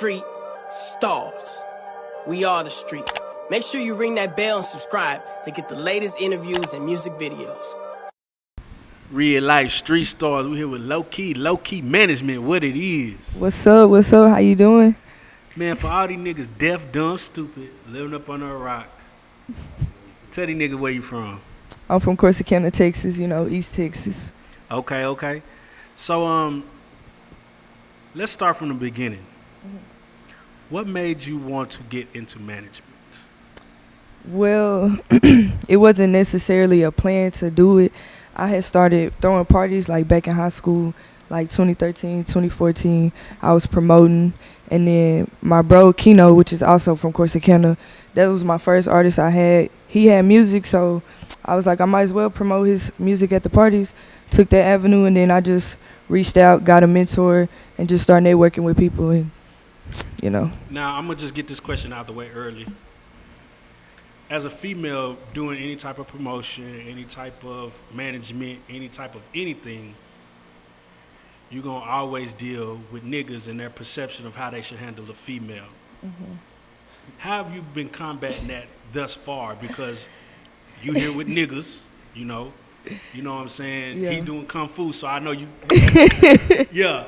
street, Starz. We are the streets. Make sure you ring that bell and subscribe to get the latest interviews and music videos. Real life street stars. We here with Lowkeey Mgmt. What it is? What's up? What's up? How you doing? Man, for all these niggas deaf, dumb, stupid, living up under a rock. Tell these niggas where you from. I'm from Corsicana, Texas. You know, East Texas. Okay. So let's start from the beginning. What made you want to get into management? Well, it wasn't necessarily a plan to do it. I had started throwing parties like back in high school, like 2013, 2014. I was promoting, and then my bro Kino, which is also from Corsicana, that was my first artist I had. He had music, so I was like, I might as well promote his music at the parties. Took that avenue, and then I just reached out, got a mentor, and just started networking with people, and you know. Now, I'm going to just get this question out the way early. As a female doing any type of promotion, any type of management, any type of anything, you're going to always deal with niggas and their perception of how they should handle a female. Mm-hmm. How have you been combating that thus far? Because you here with niggas, you know what I'm saying? Yeah. He doing kung fu, so I know you. Yeah.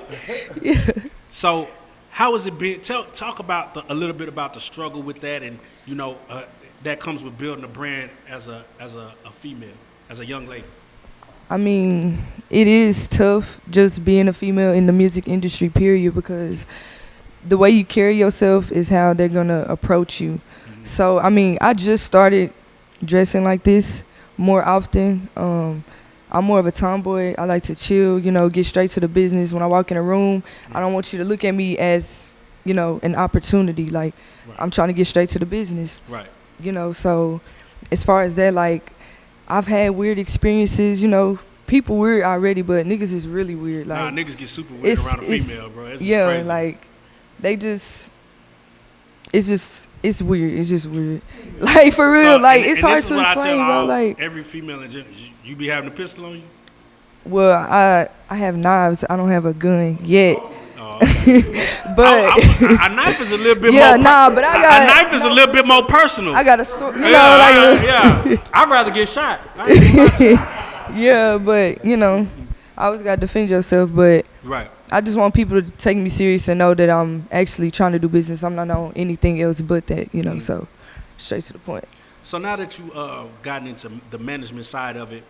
So how has it been? Talk about a little bit about the struggle with that, and that comes with building a brand as a female, as a young lady. I mean, it is tough just being a female in the music industry, period, because the way you carry yourself is how they're gonna approach you. Mm-hmm. So I mean, I just started dressing like this more often. I'm more of a tomboy. I like to chill, get straight to the business. When I walk in a room, I don't want you to look at me as, an opportunity. Like, right. I'm trying to get straight to the business. Right. So as far as that, like, I've had weird experiences, people weird already, but niggas is really weird. Like, niggas get super weird around a female, bro. It's yeah, crazy. Like, they just, it's weird. It's just weird. Like, for real, it's hard to explain, bro. Like, every female in general, you be having a pistol on you? Well, I have knives. I don't have a gun yet. Oh, okay. But a knife is a little bit more. But I got a knife is a little bit more personal. I got a sword. Yeah. I'd rather get shot. Yeah, but I always gotta defend yourself. But right. I just want people to take me serious and know that I'm actually trying to do business. I'm not on anything else but that. Mm-hmm. So straight to the point. So now that you gotten into the management side of it,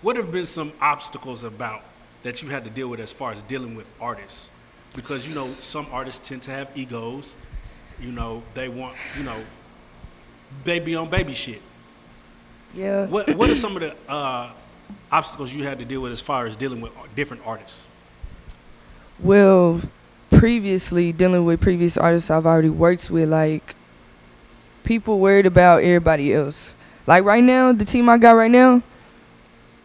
what have been some obstacles about that you had to deal with as far as dealing with artists? Because, some artists tend to have egos. They want, they be on baby shit. Yeah. What are some of the obstacles you had to deal with as far as dealing with different artists? Well, previously, dealing with previous artists I've already worked with, like, people worried about everybody else. Like, right now, the team I got right now,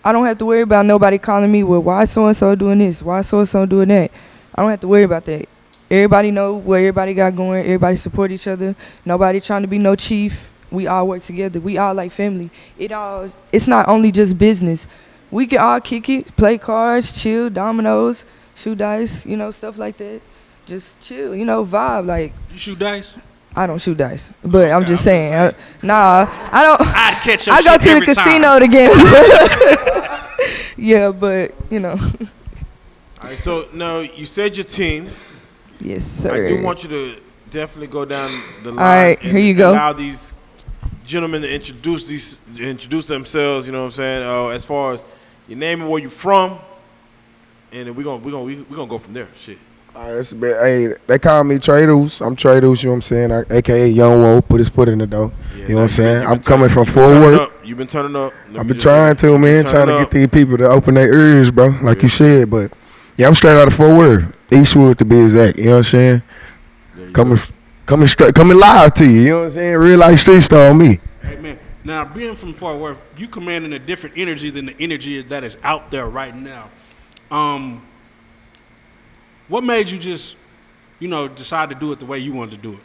I don't have to worry about nobody calling me, well, why so-and-so doing this? Why so-and-so doing that? I don't have to worry about that. Everybody know what everybody got going. Everybody support each other. Nobody trying to be no chief. We all work together. We all like family. It's not only just business. We can all kick it, play cards, chill, dominoes, shoot dice, stuff like that. Just chill, vibe. Like, you shoot dice? I don't shoot dice, but okay, I'm just saying. I don't. I'd catch your I go shit to every the casino time. to gamble. Yeah, but All right, so now you said your team. Yes, sir. I do want you to definitely go down the line. All right, here you go. Allow these gentlemen to introduce themselves. You know what I'm saying? As far as your name and where you from, and then we're gonna go from there. Shit. All right, that's a bit. Hey, they call me Trados. I'm Trados, you know what I'm saying? AKA Young Woe, put his foot in the door. Yeah, you know what I'm saying? I'm coming from Forward. You've been turning up. I've been trying to, man, trying to get these people to open their ears, bro, like you said. But, yeah, I'm straight out of Forward. Eastwood to be exact, you know what I'm saying? Coming live to you know what I'm saying? Real life street star on me. Hey, man. Now, being from Fort Worth, you commanding a different energy than the energy that is out there right now. What made you just, decide to do it the way you wanted to do it?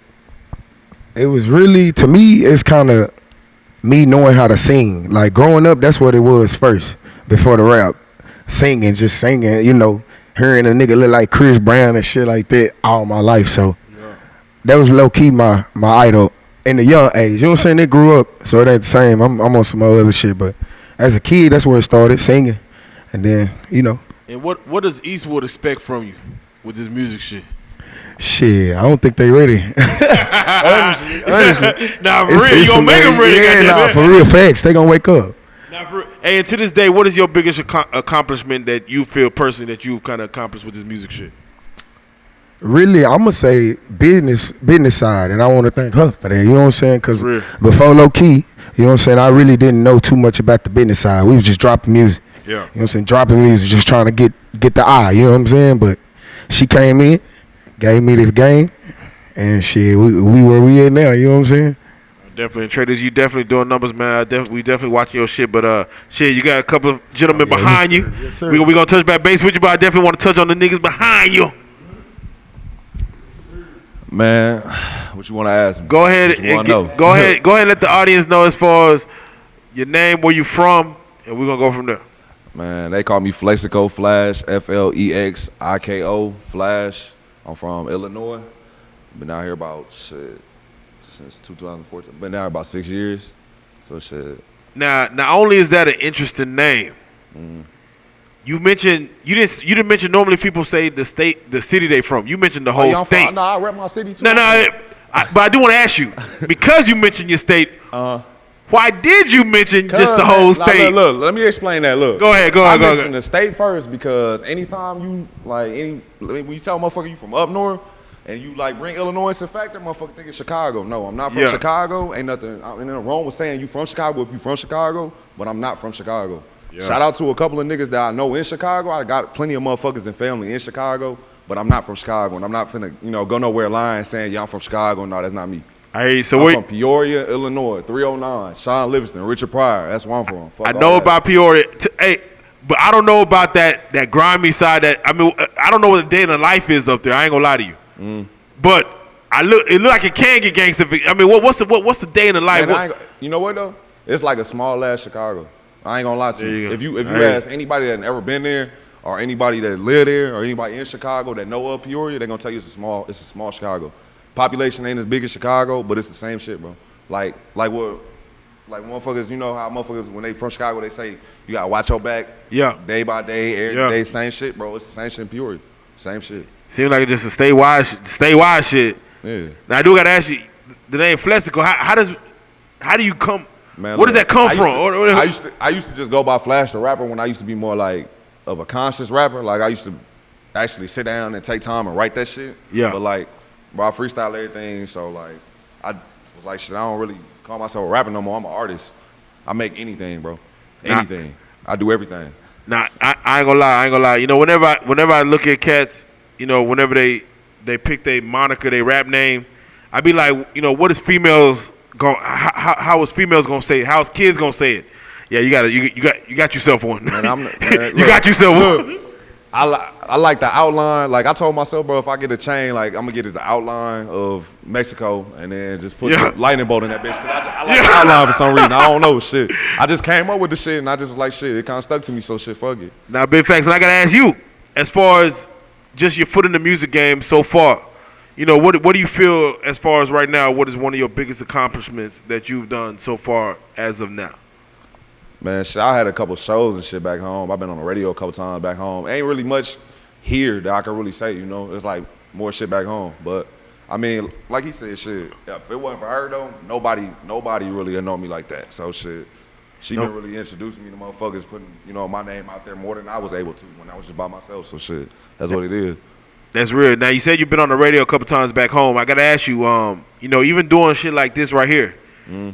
It was really, to me, it's kind of me knowing how to sing. Like, growing up, that's what it was first, before the rap. Just singing, hearing a nigga look like Chris Brown and shit like that all my life. So that was low key my idol in the young age. You know what I'm saying? They grew up, so it ain't the same. I'm on some other shit, but as a kid, that's where it started, singing, and then And what does Eastwood expect from you with this music shit? Shit, I don't think they ready. honestly, Nah, for real, you gonna make them ready? Yeah, nah, for real facts. They gonna wake up. Hey, and to this day, what is your biggest accomplishment that you feel personally that you've kind of accomplished with this music shit? Really, I'm gonna say business side, and I want to thank her for that. You know what I'm saying? Because before Lowkeey, you know what I'm saying, I really didn't know too much about the business side. We was just dropping music. Yeah. You know what I'm saying? Dropping music, just trying to get the eye. You know what I'm saying? But she came in, gave me the game, and shit, we where we at now. You know what I'm saying? Definitely, traders, you definitely doing numbers, man. We definitely watching your shit, but shit, you got a couple of gentlemen behind you. Yes, sir. We gonna touch back base with you, but I definitely want to touch on the niggas behind you. Man, what you want to ask me? Go ahead go ahead and let the audience know as far as your name, where you from, and we're gonna go from there. Man, they call me Flexico Flash, Flexiko Flash. I'm from Illinois. Been out here about since 2014. Been out here about 6 years. So shit. Now, not only is that an interesting name, you didn't mention normally people say the city they from. You mentioned the whole state. No, I rep my city too. But I do want to ask you, because you mentioned your state, why did you mention just the whole state? Look, let me explain that. Look. Go ahead. I mentioned the state first because anytime you when you tell a motherfucker you from up north and you bring Illinois into factor, motherfucker think it's Chicago. No, I'm not from Chicago. Ain't nothing wrong with saying you from Chicago if you from Chicago, but I'm not from Chicago. Yeah. Shout out to a couple of niggas that I know in Chicago. I got plenty of motherfuckers and family in Chicago, but I'm not from Chicago, and I'm not finna, go nowhere lying saying, yeah, I'm from Chicago. No, that's not me. I'm from Peoria, Illinois, 309, Sean Livingston, Richard Pryor. That's where I'm from. I know about Peoria. But I don't know about that grimy side. I don't know what the day in the life is up there. I ain't gonna lie to you. But it look like it can get gangster. What's the day in the life? Man, you know what though? It's like a small ass Chicago. I ain't gonna lie to you. If you ask anybody that ever been there, or anybody that live there, or anybody in Chicago that know of Peoria, they're gonna tell you it's a small Chicago. Population ain't as big as Chicago, but it's the same shit, bro. Like motherfuckers, you know how motherfuckers when they from Chicago they say you gotta watch your back. Yeah. Day by day, every day, same shit, bro. It's the same shit in Peoria. Same shit. Seems like it's just a statewide shit. Yeah. Now I do gotta ask you, the name Flexico, how do you come? Man, where does that come from? I used to just go by Flash the rapper when I used to be more like of a conscious rapper. Like I used to actually sit down and take time and write that shit. Yeah. But bro, I freestyle everything, so I was like, shit, I don't really call myself a rapper no more. I'm an artist. I make anything, bro. Anything. I do everything. Nah, I ain't gonna lie. Whenever I look at cats, whenever they pick their moniker, their rap name, I be like, what is females how is females gonna say it? How is kids gonna say it? Yeah, you got yourself one. Man, you got yourself one. I like the outline. Like I told myself, bro, if I get a chain, I'm gonna get it the outline of Mexico and then just put the lightning bolt in that bitch. Cause I like the outline for some reason. I don't know shit. I just came up with the shit and I just was like, shit, it kind of stuck to me. So shit, fuck it. Now, big facts. And I gotta ask you, as far as just your foot in the music game so far, what do you feel as far as right now? What is one of your biggest accomplishments that you've done so far as of now? Man, shit, I had a couple shows and shit back home. I've been on the radio a couple times back home. Ain't really much here that I can really say, It's like more shit back home. But, like he said, shit, if it wasn't for her, though, nobody really would know me like that. So, shit, she been really introducing me to motherfuckers, putting, my name out there more than I was able to when I was just by myself. So, shit, that's what it is. That's real. Now, you said you've been on the radio a couple times back home. I got to ask you, even doing shit like this right here,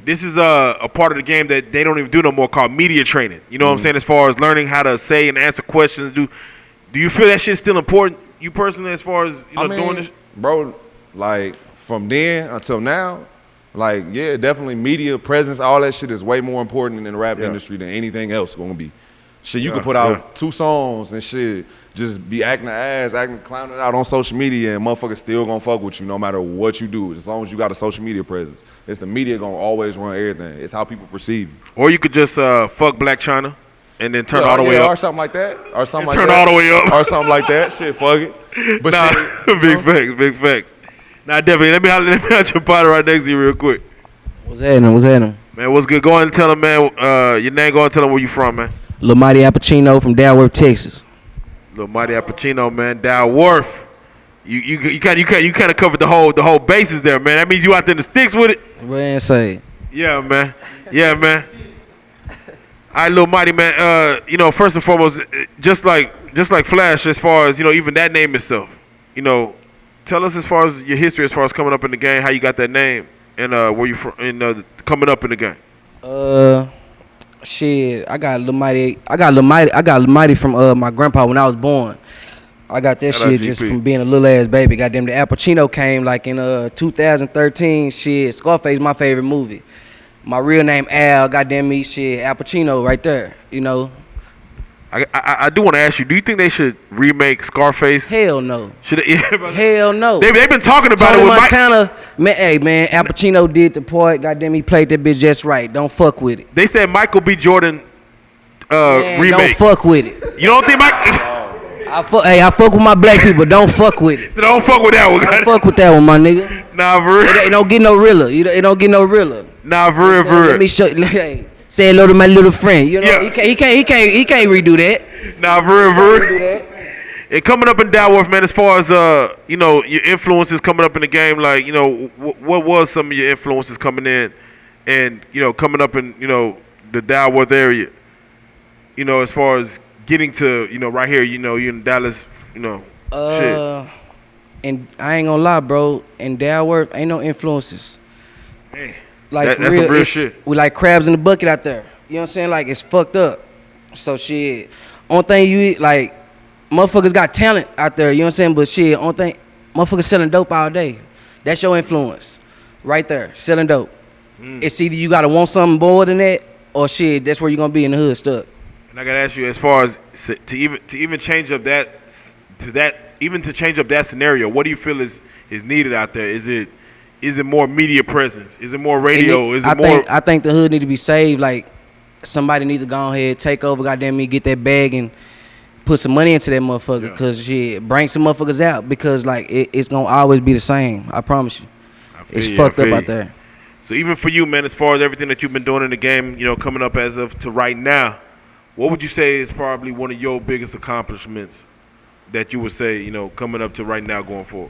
this is a part of the game that they don't even do no more called media training. You know what I'm saying? As far as learning how to say and answer questions. Do you feel that shit's still important, you personally, as far as doing this? Bro, from then until now, yeah, definitely media presence, all that shit is way more important in the rap industry than anything else gonna be. Shit, you could put out 2 songs and shit, just be clowning out on social media, and motherfuckers still gonna fuck with you no matter what you do, as long as you got a social media presence. It's the media gonna always run everything. It's how people perceive you. Or you could just fuck Black China and then turn all the way up. Or something like that. Or something And like turn that. all the way up. Or something like that. Shit, fuck it. But shit, big facts. Nah, definitely. Let me have your partner right next to you real quick. What's happening? Man, what's good? Go ahead and tell him, man, your name. Go ahead and tell him where you from, man. Lil Mighty Appuccino from Dalworth, Texas. Lil Mighty Appuccino, man. Dalworth. You kind of covered the whole bases there, man. That means you out there in the sticks with it. What I say? Yeah, man. All right, Lil Mighty, man. First and foremost, just like Flash, as far as even that name itself. Tell us as far as your history, as far as coming up in the game, how you got that name, and where you from, and coming up in the game. Shit, I got Lil Mighty from my grandpa when I was born. I got that shit just from being a little ass baby. Goddamn, the Appuccino came like in 2013. Shit, Scarface my favorite movie. My real name Al. Goddamn me, shit, Appuccino right there. I do want to ask you, do you think they should remake Scarface? Hell no. Should they? Hell no. They've been talking about Tony it with Montana. Man, hey man, Appuccino did the part. Goddamn, he played that bitch just right. Don't fuck with it. They said Michael B. Jordan remake. Don't fuck with it. You don't think Michael? I fuck with my black people. Don't fuck with it. So don't fuck with that one. Don't fuck with that one, my nigga. Nah, for real. It don't get no realer. It don't get no realer. Nah, for real, for real. Let me show. Say hello to my little friend. Yeah. He can't redo that. Nah, for real, for Redo real. that. And coming up in Dalworth, man, as far as your influences coming up in the game, like what was some of your influences coming in, and coming up in the Dalworth area, as far as getting to right here, you're in Dallas, shit. And I ain't gonna lie, bro. In Dalworth, ain't no influences. Man, Like that's some real shit. We like crabs in the bucket out there. You know what I'm saying? Like it's fucked up. So shit. Only thing you eat, like motherfuckers got talent out there. You know what I'm saying? But shit, only thing motherfuckers selling dope all day. That's your influence, right there. Selling dope. It's either you gotta want something more than that, or shit. That's where you're gonna be in the hood stuck. And I gotta ask you, as far as to even change up that scenario, what do you feel is needed out there? Is it more media presence? Is it more radio? I think the hood need to be saved. Like somebody need to go ahead, take over, goddamn me, get that bag and put some money into that motherfucker. Yeah. Cause shit, bring some motherfuckers out because like it's gonna always be the same. I promise you. It's fucked up out there. So even for you, man, as far as everything that you've been doing in the game, coming up as of to right now, what would you say is probably one of your biggest accomplishments that you would say, coming up to right now going forward?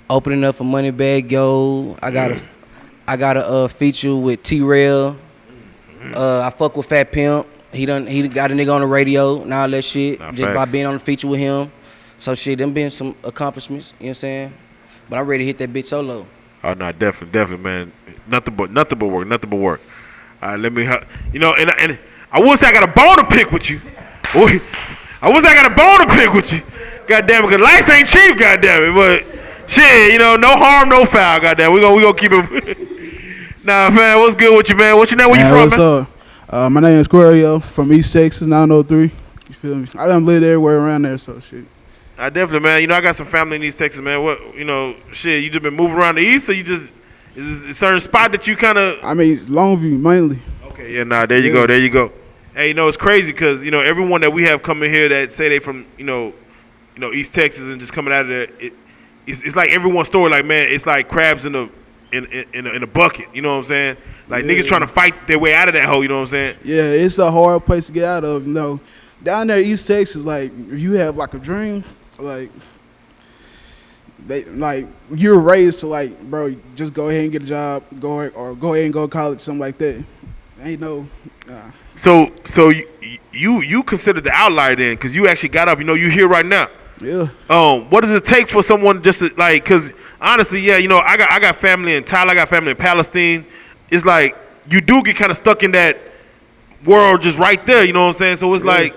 Opening up for Moneybag Yo. I got a feature with T-Rail. I fuck with Fat Pimp. He got a nigga on the radio and all that shit. Nah, just facts. by being on the feature with him. So shit, them been some accomplishments, you know what I'm saying? But I'm ready to hit that bitch solo. Oh no, definitely, man. Nothing but work. All right, let me, and I would say I got a bone to pick with you. I wish I got a bone to pick with you. Goddamn it, because life ain't cheap, goddamn it. But shit, no harm, no foul, goddamn. We gonna keep it. Nah, man, what's good with you, man? What's your name? Where you from, man? What's up? My name is Querio from East Texas, 903. You feel me? I done lived everywhere around there, so shit. I definitely, man. I got some family in East Texas, man. What, shit, you just been moving around the East, or you just, is there a certain spot that you kind of? I mean, Longview mainly. Okay, yeah, nah, there you go. Hey, it's crazy because, everyone that we have coming here that say they from, East Texas and just coming out of there, it's like everyone's story, like, man, it's like crabs in a bucket, you know what I'm saying? Like, niggas trying to fight their way out of that hole, you know what I'm saying? Yeah, it's a hard place to get out of, Down there, East Texas, like, if you have, like, a dream, like, you're raised to, like, bro, just go ahead and get a job, go ahead and go to college, something like that. Ain't no, nah. So you consider the outlier then, because you actually got up, you here right now. Yeah. What does it take for someone just to, like, because honestly, yeah, I got family in Thailand, I got family in Palestine. It's like you do get kind of stuck in that world just right there, you know what I'm saying? So it's like,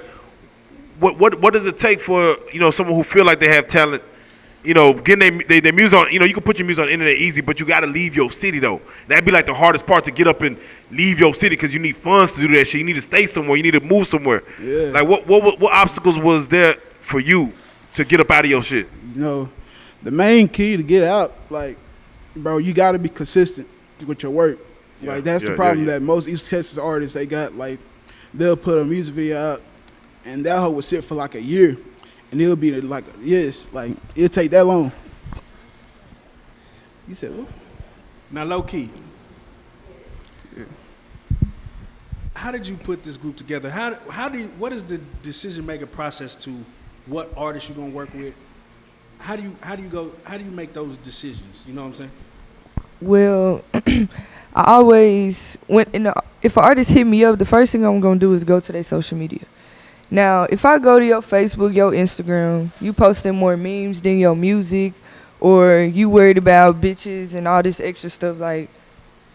what does it take for someone who feel like they have talent, getting their music on? You can put your music on the internet easy, but you got to leave your city though. That'd be like the hardest part, to get up and leave your city, because you need funds to do that shit. You need to stay somewhere. You need to move somewhere. Yeah. Like what obstacles was there for you to get up out of your shit? The main key to get out, like, bro, you got to be consistent with your work. Like, that's the problem that most East Texas artists, they got, like, they'll put a music video out, and that hoe will sit for like a year, and it'll be like, yes, like it'll take that long. You said what? Now, Lowkeey, how did you put this group together? What is the decision making process to what artists you're gonna work with? How do you make those decisions? You know what I'm saying? Well, I always if an artist hit me up, the first thing I'm gonna do is go to their social media. Now, if I go to your Facebook, your Instagram, you posting more memes than your music, or you worried about bitches and all this extra stuff, like,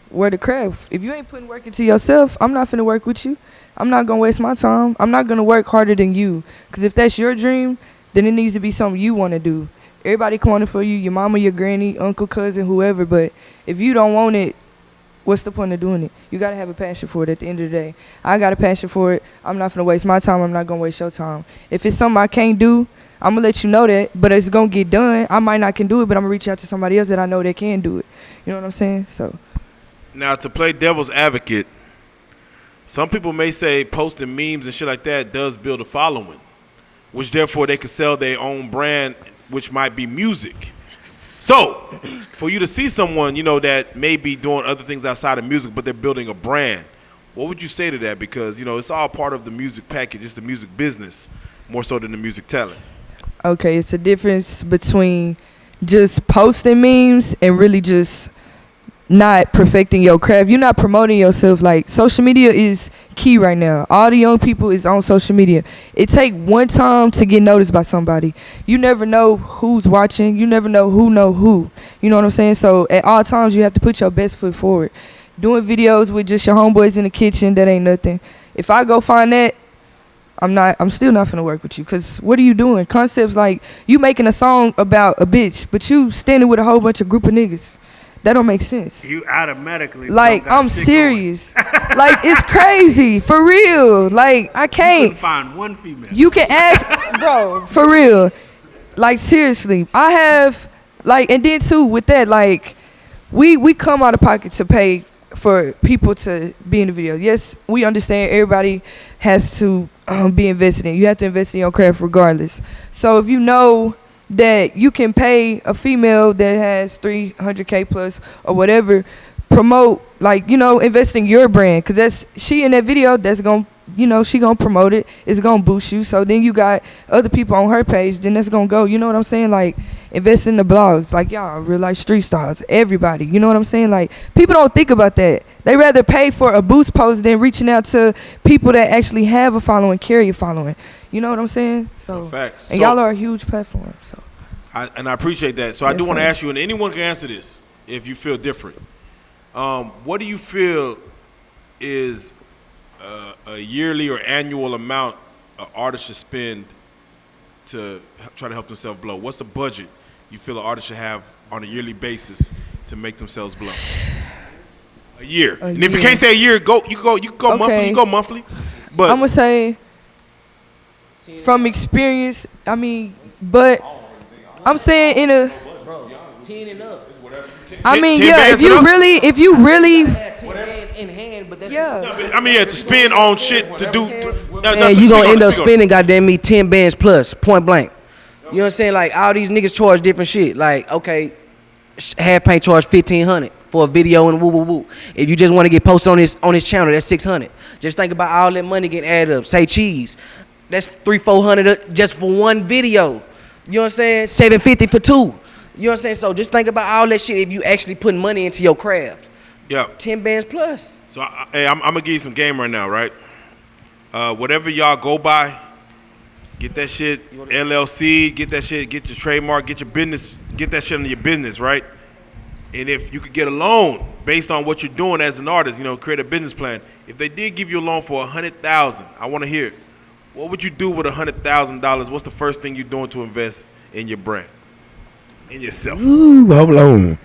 where the craft? If you ain't putting work into yourself, I'm not finna work with you. I'm not gonna waste my time. I'm not gonna work harder than you. Cause if that's your dream, then it needs to be something you wanna do. Everybody calling for you, your mama, your granny, uncle, cousin, whoever. But if you don't want it, what's the point of doing it? You gotta have a passion for it at the end of the day. I got a passion for it. I'm not gonna waste my time. I'm not gonna waste your time. If it's something I can't do, I'm gonna let you know that, but it's gonna get done. I might not can do it, but I'm gonna reach out to somebody else that I know that can do it. You know what I'm saying? So. Now, to play devil's advocate, some people may say posting memes and shit like that does build a following, which therefore they could sell their own brand, which might be music. So, for you to see someone, you know, that may be doing other things outside of music, but they're building a brand, what would you say to that? Because, you know, it's all part of the music package. It's the music business more so than the music talent. Okay, it's a difference between just posting memes and really just not perfecting your craft. You're not promoting yourself. Like, social media is key right now. All the young people is on social media. It take one time to get noticed by somebody. You never know who's watching. You never know who. You know what I'm saying? So at all times you have to put your best foot forward. Doing videos with just your homeboys in the kitchen, that ain't nothing. If I go find that, I'm still not finna work with you. Cause what are you doing? Concepts like you making a song about a bitch, but you standing with a whole bunch of group of niggas. That don't make sense. You automatically like, I'm serious. Like, it's crazy. For real. Like, I can't. You couldn't find one female. You can ask, bro, for real. Like, seriously. I have, like, and then too, with that, like, we come out of pocket to pay for people to be in the video. Yes, we understand everybody has to be invested in. You have to invest in your craft regardless. So if you know that you can pay a female that has 300K plus or whatever, promote, like, you know, invest in your brand, because that's she in that video, that's gonna, you know, she gonna promote it, it's gonna boost you. So then you got other people on her page, then that's gonna go, you know what I'm saying? Like, invest in the blogs, like y'all, Real Life Street Stars, everybody, you know what I'm saying? Like, people don't think about that. They rather pay for a boost post than reaching out to people that actually have a following, carry a following. You know what I'm saying? So, facts. And y'all are a huge platform. So, I appreciate that. So I do want to ask you, and anyone can answer this if you feel different. What do you feel is a yearly or annual amount an artist should spend to try to help themselves blow? What's the budget you feel an artist should have on a yearly basis to make themselves blow? A year. And if you can't say a year, you go monthly. You go monthly. But I'm gonna say from experience. I mean, but I'm saying in a. 10 and up. I mean, yeah. If you really. In hand, but that's I mean, to spend on shit to do. You gonna end up spending, goddamn me, 10 bands plus, point blank. You know what I'm saying? Like, all these niggas charge different shit. Like, okay, Half Paint charge $1,500 for a video and woo woo woo. If you just want to get posted on his channel, that's $600. Just think about all that money getting added up. Say cheese, that's $300-400 just for one video. You know what I'm saying? $750 for two. You know what I'm saying? So just think about all that shit if you actually putting money into your craft. Yeah. 10 bands plus. So I'm gonna give you some game right now, right? Whatever y'all go by, get that shit LLC, get that shit, get your trademark, get your business, get that shit in your business, right? And if you could get a loan based on what you're doing as an artist, you know, create a business plan. If they did give you a loan for $100,000, I want to hear, what would you do with $100,000? What's the first thing you're doing to invest in your brand, in yourself? Ooh, hold on.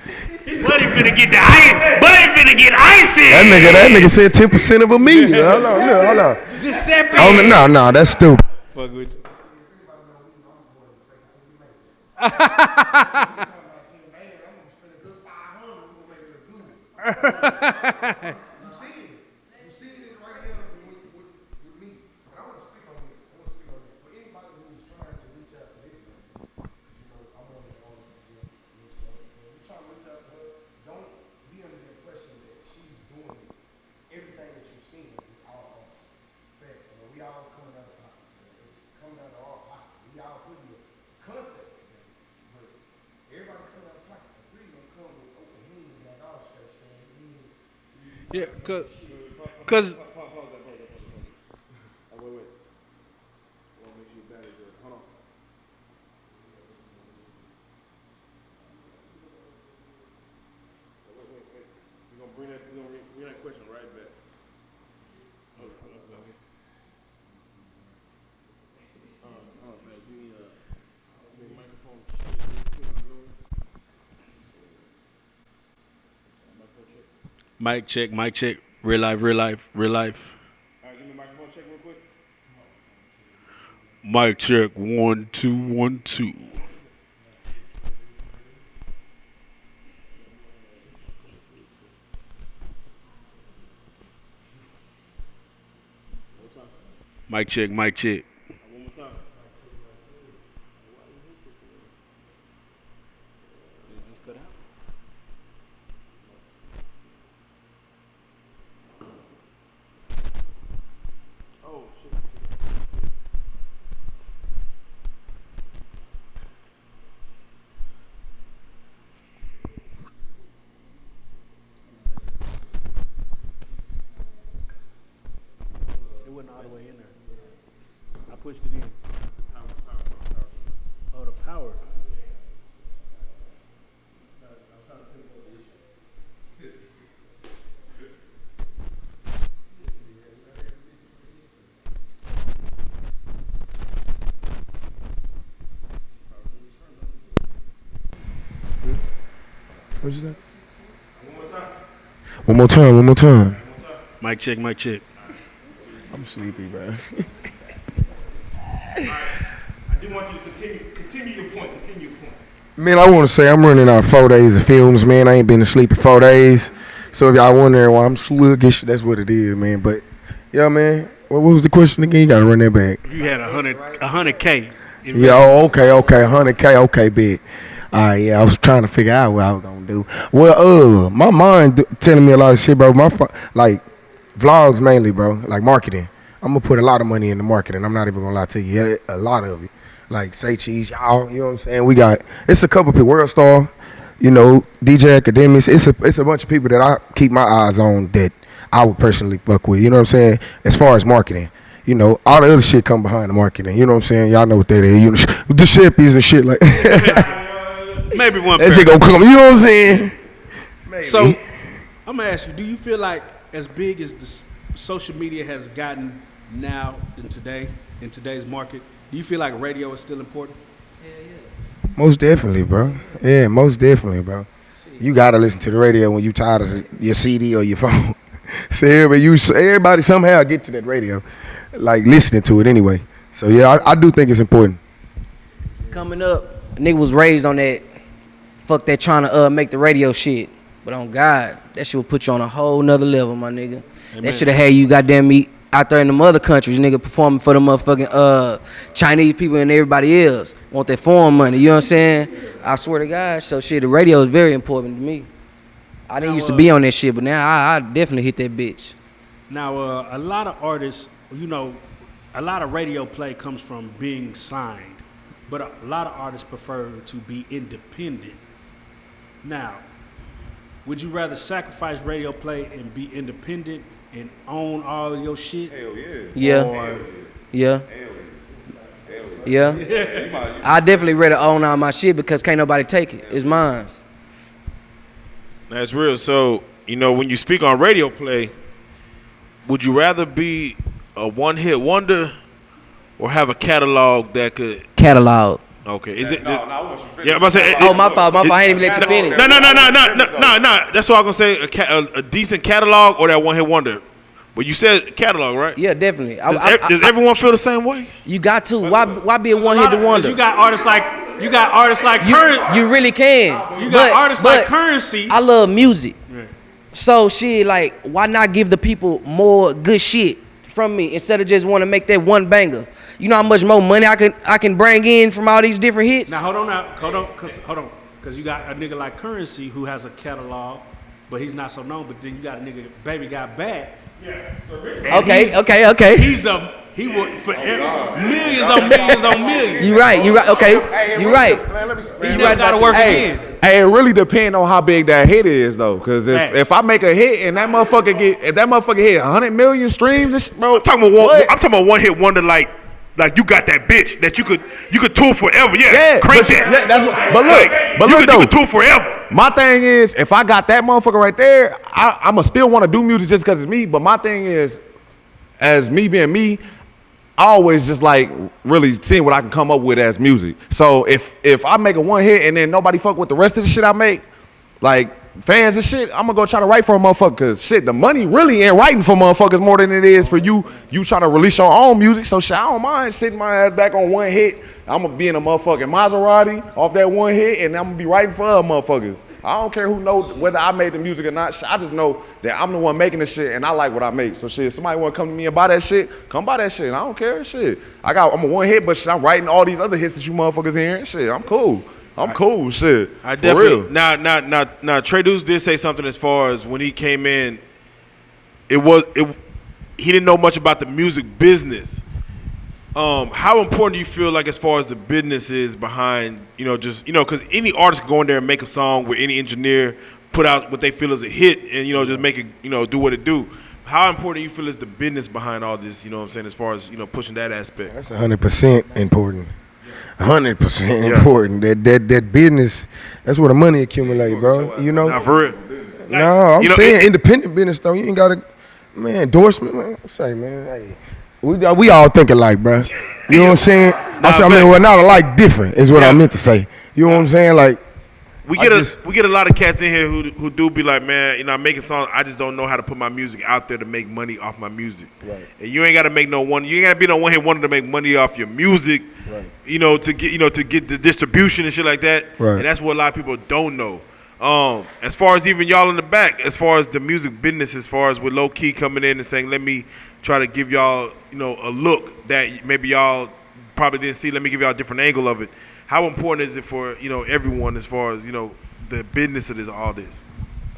Buddy finna get the ice. Buddy finna get icy. That nigga said 10% of a million. Hold on. Just separate. No, that's stupid. Fuck with you. Yeah, cause Wait. Hold on. Wait. We're gonna bring that question right back. Mic check. Real life. All right, give me a microphone check real quick. Mic check 1 2 1 2. Mic check. One more time. Oh shit. It wasn't all the way in there. I pushed it in. Oh, the power. What'd you say? One more time. Mic check. I'm sleepy, bro. I do want you to continue your point. Man, I want to say I'm running out 4 days of films, man. I ain't been to sleep in 4 days. So if y'all wondering why I'm sluggish, that's what it is, man. But, yeah, man, what was the question again? You got to run that back. If you had 100K. Yeah, oh, okay, 100K, okay, big. All right, yeah, I was trying to figure out what I was going to do. Well, my mind telling me a lot of shit, bro. Like, vlogs mainly, bro, like marketing. I'm going to put a lot of money into marketing. I'm not even going to lie to you. Yeah, a lot of it. Like, Say Cheese, y'all, you know what I'm saying? It's a couple people, World Star, you know, DJ Academics. It's a bunch of people that I keep my eyes on that I would personally fuck with, you know what I'm saying? As far as marketing. You know, all the other shit come behind the marketing. You know what I'm saying? Y'all know what that is. You know, the shippies and shit like Maybe one. that shit gonna come. You know what I'm saying? Maybe. So, I'm gonna ask you: do you feel like as big as the social media has gotten now in today's market, do you feel like radio is still important? Most definitely, bro. Yeah, most definitely, bro. You gotta listen to the radio when you tired of your CD or your phone. So everybody somehow get to that radio, like listening to it anyway. So yeah, I do think it's important. Coming up, a nigga was raised on that, fuck that trying to make the radio shit. But on God, that shit will put you on a whole nother level, my nigga. Amen. That should have had you goddamn me out there in them other countries, nigga, performing for the motherfucking Chinese people and everybody else. Want that foreign money, you know what I'm saying? I swear to God, so shit, the radio is very important to me. I didn't used to be on that shit, but now I definitely hit that bitch. Now, a lot of artists, you know, a lot of radio play comes from being signed, but a lot of artists prefer to be independent. Now, would you rather sacrifice radio play and be independent and own all of your shit? Hell yeah. Yeah. Or, Yeah. Yeah. I definitely rather own all my shit because can't nobody take it. It's mine. That's real. So, you know, when you speak on radio play, would you rather be a one-hit wonder or have a catalog that could... Catalog. Okay. Is it... No, I want you to finish. Yeah, I'm about to say... Oh, my fault. I ain't even let you finish. No. That's what I was going to say. A decent catalog or that one-hit wonder. But you said catalog, right? Yeah, definitely. Does everyone feel the same way? You got to. Why be a one-hit wonder? You got artists like Currency. You really can. You got artists like Currency. I love music. Yeah. So shit, like, why not give the people more good shit from me instead of just want to make that one banger? You know how much more money I can bring in from all these different hits? Now hold on, because you got a nigga like Currency who has a catalog, but he's not so known. But then you got a nigga, Baby Got Back. Yeah. So Okay. He's He would forever millions on millions on millions. You right. Okay, you right. He never got to work again. Hey, it really depends on how big that hit is, though. Because if I make a hit and that motherfucker hit 100 million streams, bro. I'm talking about one hit wonder like you got that bitch that you could tour forever. Yeah, crank that. That's what, but look, you could tour forever. My thing is, if I got that motherfucker right there, I'ma still want to do music just because it's me. But my thing is, as me being me, I always just like really seeing what I can come up with as music. So if I make a one hit and then nobody fuck with the rest of the shit I make, like fans and shit, I'm gonna go try to write for a motherfucker. Cause shit, the money really ain't writing for motherfuckers more than it is for you trying to release your own music. So shit, I don't mind sitting my ass back on one hit. I'm gonna be in a motherfucking Maserati off that one hit and I'm gonna be writing for other motherfuckers. I don't care who knows whether I made the music or not. Shit, I just know that I'm the one making the shit and I like what I make. So shit, if somebody wanna come to me and buy that shit, come buy that shit. I don't care. Shit. I'm a one hit, but shit, I'm writing all these other hits that you motherfuckers hearing. Shit, I'm cool. I'm cool, shit. I for definitely. real. Now, Trey Deuce did say something as far as when he came in. He didn't know much about the music business. How important do you feel like as far as the business is behind, because any artist can go in there and make a song where any engineer put out what they feel is a hit and, just make it, do what it do. How important do you feel is the business behind all this, what I'm saying, as far as, pushing that aspect? That's 100% important. 100% important. That business, that's where the money accumulate, bro. Nah, for real. No, I'm saying independent business though. You ain't got endorsement, man. Say, man, hey, we all think alike, bro. You know what I'm saying? We're not alike, different is what I meant to say. You know what I'm saying? Like, we get a lot of cats in here who do be like, man, I'm making songs. I just don't know how to put my music out there to make money off my music. Right. And you ain't got to make you ain't got to be no one hit wonder to make money off your music. Right. To get the distribution and shit like that. Right. And that's what a lot of people don't know. As far as even y'all in the back, as far as the music business, as far as with Lowkeey coming in and saying, let me try to give y'all, a look that maybe y'all probably didn't see. Let me give y'all a different angle of it. How important is it for, everyone as far as, the business of all this?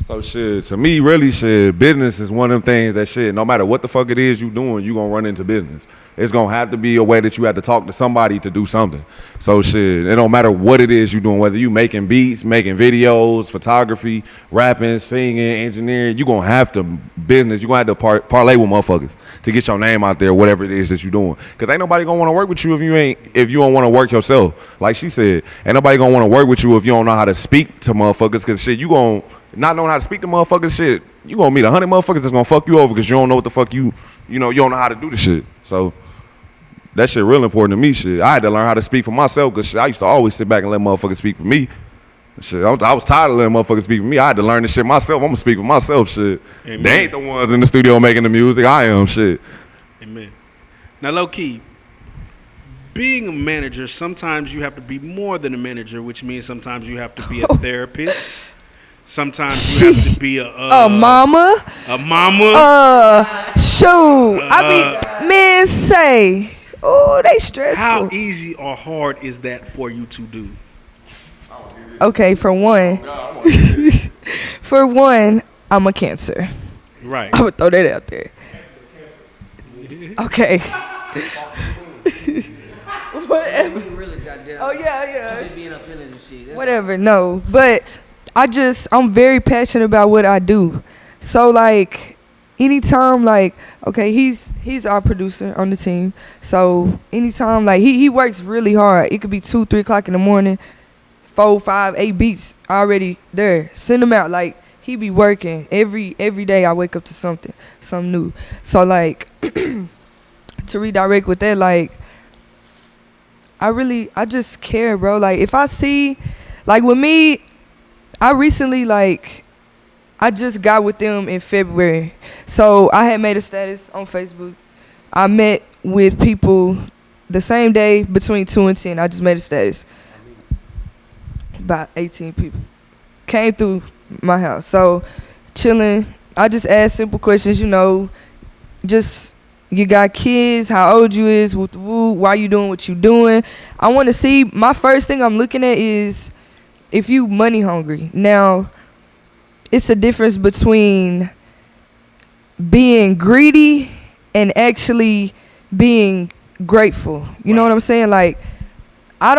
So shit, to me, really shit, business is one of them things that shit, no matter what the fuck it is you doing, you gonna run into business. It's gonna have to be a way that you have to talk to somebody to do something. So shit, it don't matter what it is you doing, whether you making beats, making videos, photography, rapping, singing, engineering, you gonna have to business. You gonna have to parlay with motherfuckers to get your name out there, whatever it is that you doing. Cause ain't nobody gonna wanna work with you if you don't wanna work yourself. Like she said, ain't nobody gonna wanna work with you if you don't know how to speak to motherfuckers. Cause shit, you gonna not knowing how to speak to motherfuckers, shit, you gonna meet 100 motherfuckers that's gonna fuck you over because you don't know what the fuck you don't know how to do the shit. So that shit real important to me, shit. I had to learn how to speak for myself because shit, I used to always sit back and let motherfuckers speak for me. Shit, I was tired of letting motherfuckers speak for me. I had to learn this shit myself. I'm gonna speak for myself, shit. Amen. They ain't the ones in the studio making the music. I am, shit. Amen. Now, Lowkeey, being a manager, sometimes you have to be more than a manager, which means sometimes you have to be a therapist. Sometimes you have to be a mama. A mama. Shoot. Men say, oh, they stressful. How easy or hard is that for you to do? Okay, for one, I'm a Cancer. Right. I would throw that out there. Okay. Whatever. Oh yeah. Whatever. No, but I'm very passionate about what I do. So like, anytime like, okay, he's our producer on the team. So anytime like he works really hard. It could be 2-3 o'clock in the morning, 4, 5, 8 beats already there. Send them out. Like he be working every day. I wake up to something new. So like to redirect with that, like I just care, bro. Like if I see, like with me, I recently I just got with them in February. So I had made a status on Facebook. I met with people the same day between 2 and 10. I just made a status. About 18 people came through my house. So chilling. I just asked simple questions, just you got kids, how old you is, why you doing what you doing. I want to see, my first thing I'm looking at is if you money hungry. Now, it's a difference between being greedy and actually being grateful. You know what I'm saying? Like, I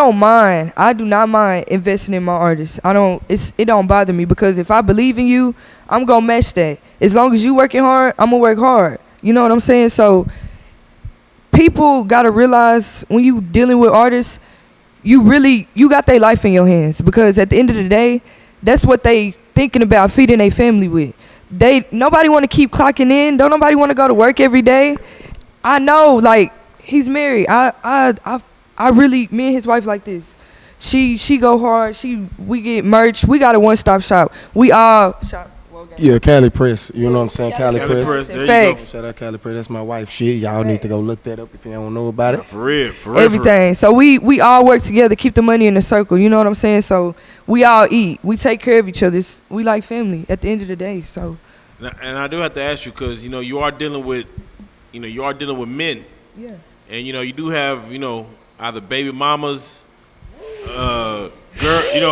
do not mind investing in my artists. It don't bother me, because if I believe in you, I'm gonna match that. As long as you working hard, I'm gonna work hard. You know what I'm saying? So people gotta realize, when you dealing with artists, you got their life in your hands, because at the end of the day, that's what they thinking about feeding their family with. Nobody want to keep clocking in. Don't nobody want to go to work every day. I know, like, he's married. I really, me and his wife like this. She go hard. We get merch. We got a one-stop shop. We all shop. Yeah, Cali Press. You know what I'm saying? Cali Press. There you go. Shout out Cali Press. That's my wife. Shit, y'all need to go look that up if you don't know about it. For real. Everything. So we all work together, keep the money in the circle. You know what I'm saying? So we all eat. We take care of each other. We like family at the end of the day. So. And I do have to ask you, because you are dealing with men. Yeah. And you do have either baby mamas, girl,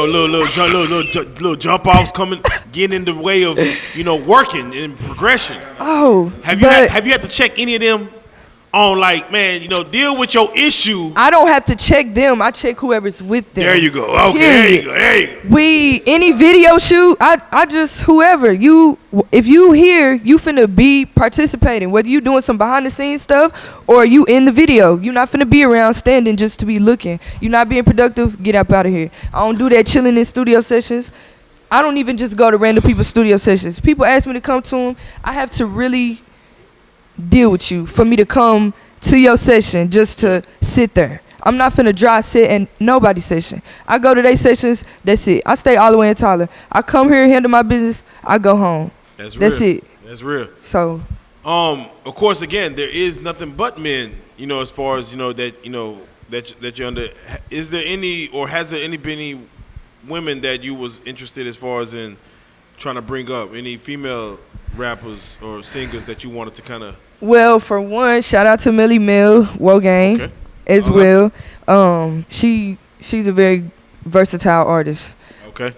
little jump offs coming, getting in the way of working and progression. Oh, have you had to check any of them on, like, man, deal with your issue? I don't have to check them. I check whoever's with them. There you go. Okay, there you go. Any video shoot, I just, whoever if you here, you finna be participating, whether you doing some behind the scenes stuff or you in the video. You not finna be around standing just to be looking. You not being productive, get up out of here. I don't do that chilling in studio sessions. I don't even just go to random people's studio sessions. People ask me to come to them. I have to really deal with you for me to come to your session just to sit there. I'm not finna dry sit in nobody's session. I go to their sessions, that's it. I stay all the way in Tyler. I come here, handle my business, I go home. That's it. That's real. So of course, again, there is nothing but men, as far as that you're under. Is there any, or has there been any women that you was interested as far as in trying to bring up? Any female rappers or singers that you wanted to kind of? Well, for one, shout out to Millie Mill, Wogang, as well. She's a very versatile artist. Okay.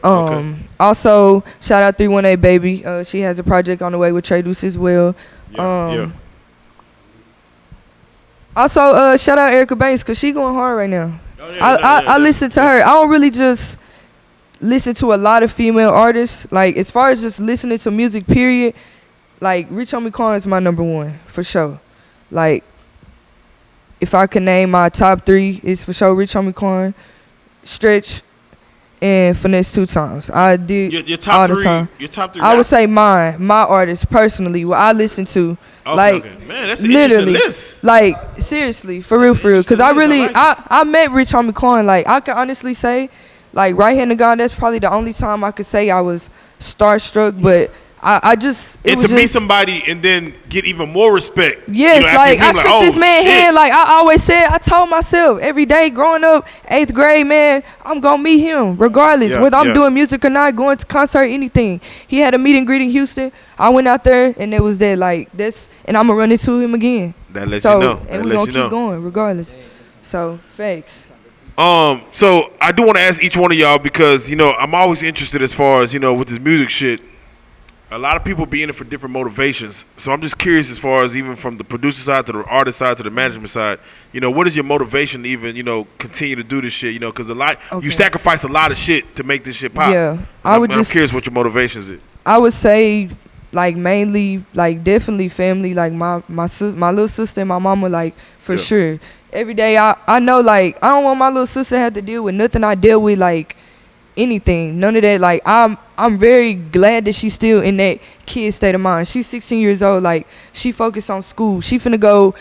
Also, shout out 318 Baby. She has a project on the way with Trey Deuce as well. Also, shout out Erica Banks, because she going hard right now. I listen to her. I don't really just listen to a lot of female artists. Like, as far as just listening to music, period, like, Rich Homie Quan is my number one, for sure. Like, if I can name my top three, it's for sure Rich Homie Quan, Stretch, and Finesse 2 Times. I did your top all three, the time. Your top three. I would say my artist personally, what I listen to. Okay. Man, that's an literally, list. like, seriously, for real. Because I met Rich Homie Quan. Like, I can honestly say, like, Right Hand to God, that's probably the only time I could say I was starstruck. But I just, and to meet somebody and then get even more respect. Yes, like, I shook this man's hand. Like, I always said, I told myself every day growing up, 8th grade, man, I'm gonna meet him regardless, whether I'm doing music or not, going to concert, anything. He had a meet and greet in Houston. I went out there, and it was that, like, this, and I'm gonna run into him again. That lets you know. And we're gonna keep going regardless. So, thanks. So I do want to ask each one of y'all, because I'm always interested as far as with this music shit. A lot of people be in it for different motivations. So I'm just curious, as far as even from the producer side to the artist side to the management side, what is your motivation to even, continue to do this shit? Because you sacrifice a lot of shit to make this shit pop. Yeah. I'm curious what your motivations is. I would say, like, mainly, like, definitely family, like my little sister and my mama, like, for sure. Every day I know, like, I don't want my little sister to have to deal with nothing I deal with, like, anything, none of that. Like, I'm very glad that she's still in that kid state of mind. She's 16 years old. Like, she focused on school. She finna go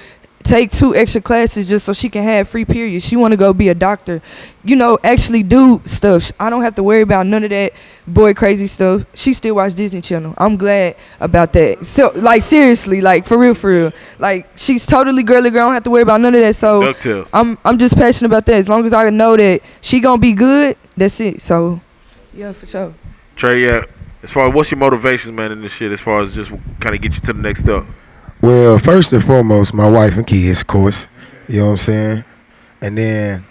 take 2 extra classes just so she can have free periods. She want to go be a doctor, actually do stuff. I don't have to worry about none of that boy crazy stuff. She still watch Disney Channel. I'm glad about that. So, like, seriously, like, for real. Like, she's totally girly girl. I don't have to worry about none of that. So I'm just passionate about that. As long as I know that she gonna be good, that's it. So, yeah, for sure. Trey, as far as what's your motivations, man, in this shit, as far as just kind of get you to the next step? Well, first and foremost, my wife and kids, of course. You know what I'm saying? And then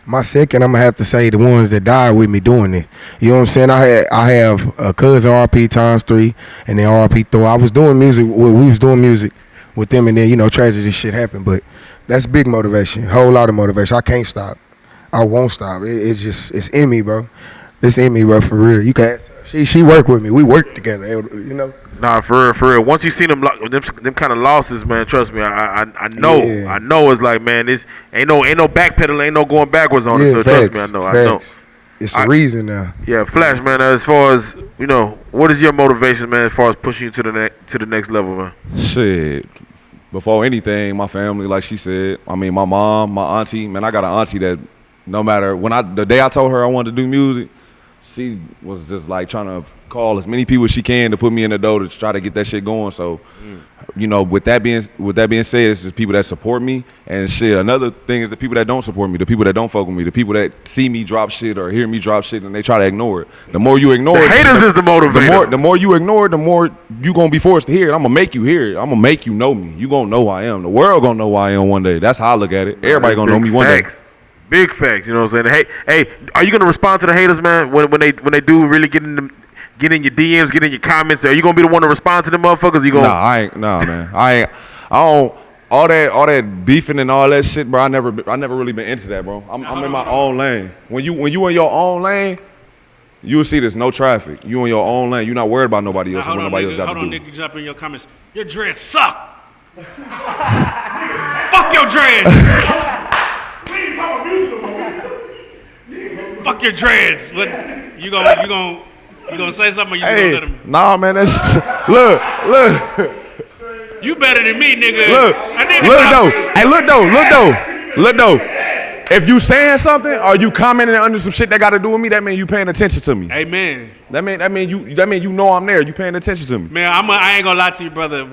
my second, I'm gonna have to say the ones that died with me doing it. You know what I'm saying? I have a cousin, RP times 3, and then RP Thor. We was doing music with them, and then tragedy shit happened. But that's big motivation, whole lot of motivation. I can't stop. I won't stop. It's in me, bro. It's in me, bro, for real. You can. She work with me. We work together. Nah, for real. Once you see them kind of losses, man, trust me, I know. Yeah. I know it's like, man, this ain't no backpedaling, ain't no going backwards on it. So trust me, I know. It's a reason now. Yeah, Flash, man. As far as what is your motivation, man? As far as pushing you to the next level, man. Shit. Before anything, my family, like she said, I mean, my mom, my auntie, man, I got an auntie that no matter the day I told her I wanted to do music, she was just like trying to call as many people as she can to put me in the door to try to get that shit going. So, with that being said, it's just people that support me and shit. Another thing is the people that don't support me, the people that don't fuck with me, the people that see me drop shit or hear me drop shit and they try to ignore it. The more you ignore it, haters is the motivator. The more you ignore it, the more you gonna be forced to hear it. I'm gonna make you hear it. I'm gonna make you know me. You gonna know who I am. The world gonna know who I am one day. That's how I look at it. Everybody gonna know me one day. Big facts, you know what I'm saying? Hey, are you gonna respond to the haters, man? When they do really get in your DMs, get in your comments? Are you gonna be the one to respond to them motherfuckers? You gonna? Nah, man. I don't. All that beefing and all that shit, bro. I never really been into that, bro. I'm in my own lane. When you in your own lane, you'll see there's no traffic. You in your own lane. You're not worried about nobody else and what nobody else got to do. Hold on, nigga, jump in your comments. Your dreads suck. Fuck your dreads. Fuck your dreads. What you gonna say something or you gonna let him? Nah, man, that's look. You better than me, nigga. Look though. If you saying something or you commenting under some shit that got to do with me, that mean you paying attention to me. Amen. That mean you know I'm there. You paying attention to me. Man, I ain't gonna lie to you, brother.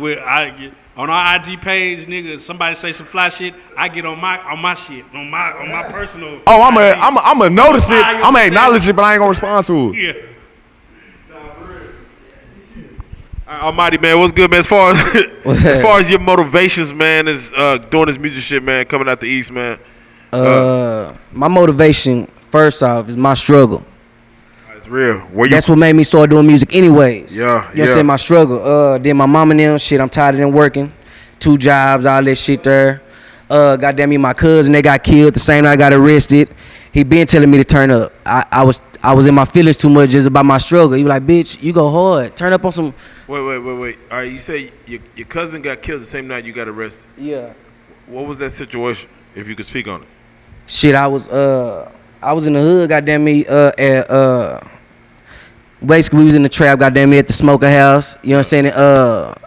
On our IG page, nigga, somebody say some fly shit, I get on my shit, on my personal. Oh, I'ma notice it. I'ma acknowledge it, but I ain't gonna respond to it. Yeah. Almighty, man, what's good, man? As far as your motivations, man, is doing this music shit, man, coming out the East, man. My motivation, first off, is my struggle. It's real. That's what made me start doing music anyways. Yeah, You know what I'm saying? My struggle. Then my mom and them, shit, I'm tired of them working. 2 jobs, all that shit there. Goddamn me, my cousin, they got killed the same night I got arrested. He been telling me to turn up. I was in my feelings too much just about my struggle. He was like, bitch, you go hard. Turn up on some. Wait. All right, you say your cousin got killed the same night you got arrested. Yeah. What was that situation, if you could speak on it? Shit, I was in the hood, goddamn me, basically we was in the trap, goddamn me, at the smoker house. You know what I'm saying?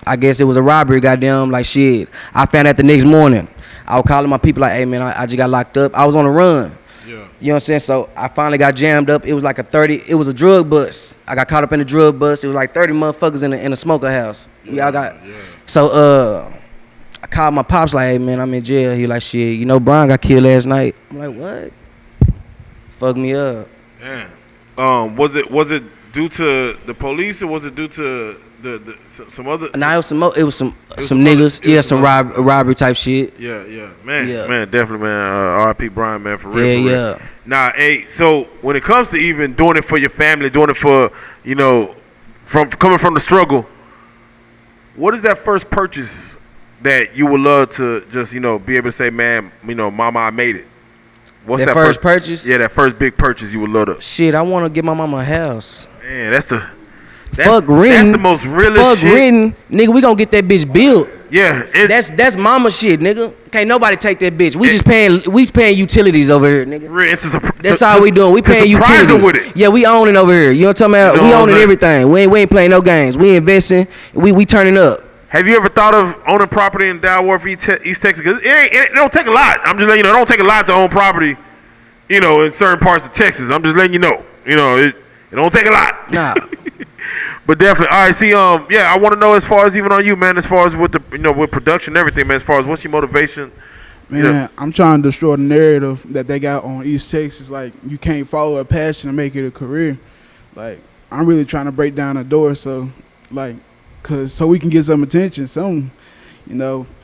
I guess it was a robbery, goddamn, like shit. I found out the next morning. I was calling my people like, hey man, I just got locked up. I was on the run. Yeah. You know what I'm saying? So I finally got jammed up. It was like it was a drug bust. I got caught up in the drug bust. It was like 30 motherfuckers in a smoker house. So I called my pops like, hey man, I'm in jail. He like, shit, Brian got killed last night. I'm like, what? Fuck me up. Damn. Was it due to the police or was it due to some other? Nah, it was some niggas. Yeah, some robbery type shit. Yeah. Man, definitely, man. R.I.P. Brian, man, for real. Yeah. Nah, hey. So when it comes to even doing it for your family, doing it for from coming from the struggle, what is that first purchase that you would love to just be able to say, man, mama, I made it? What's that first purchase? Yeah, that first big purchase you would love to. Shit, I want to get my mama a house. Man, that's the most realest fuck shit. Renting, nigga. We gonna get that bitch built. Yeah, that's mama shit, nigga. Can't nobody take that bitch. We paying utilities over here, nigga. That's all we doing. We paying utilities. With it. Yeah, we owning over here. You know what I'm talking about? We owning everything. We ain't playing no games. We investing. We turning up. Have you ever thought of owning property in Dallas Wharf, East Texas? Because it don't take a lot. I'm just letting you know, it don't take a lot to own property, in certain parts of Texas. I'm just letting you know. It don't take a lot. Nah. But definitely. All right, see, I want to know as far as even on you, man, as far as with the, with production and everything, man, as far as what's your motivation? Man, I'm trying to destroy the narrative that they got on East Texas. Like, you can't follow a passion and make it a career. Like, I'm really trying to break down the door so we can get some attention,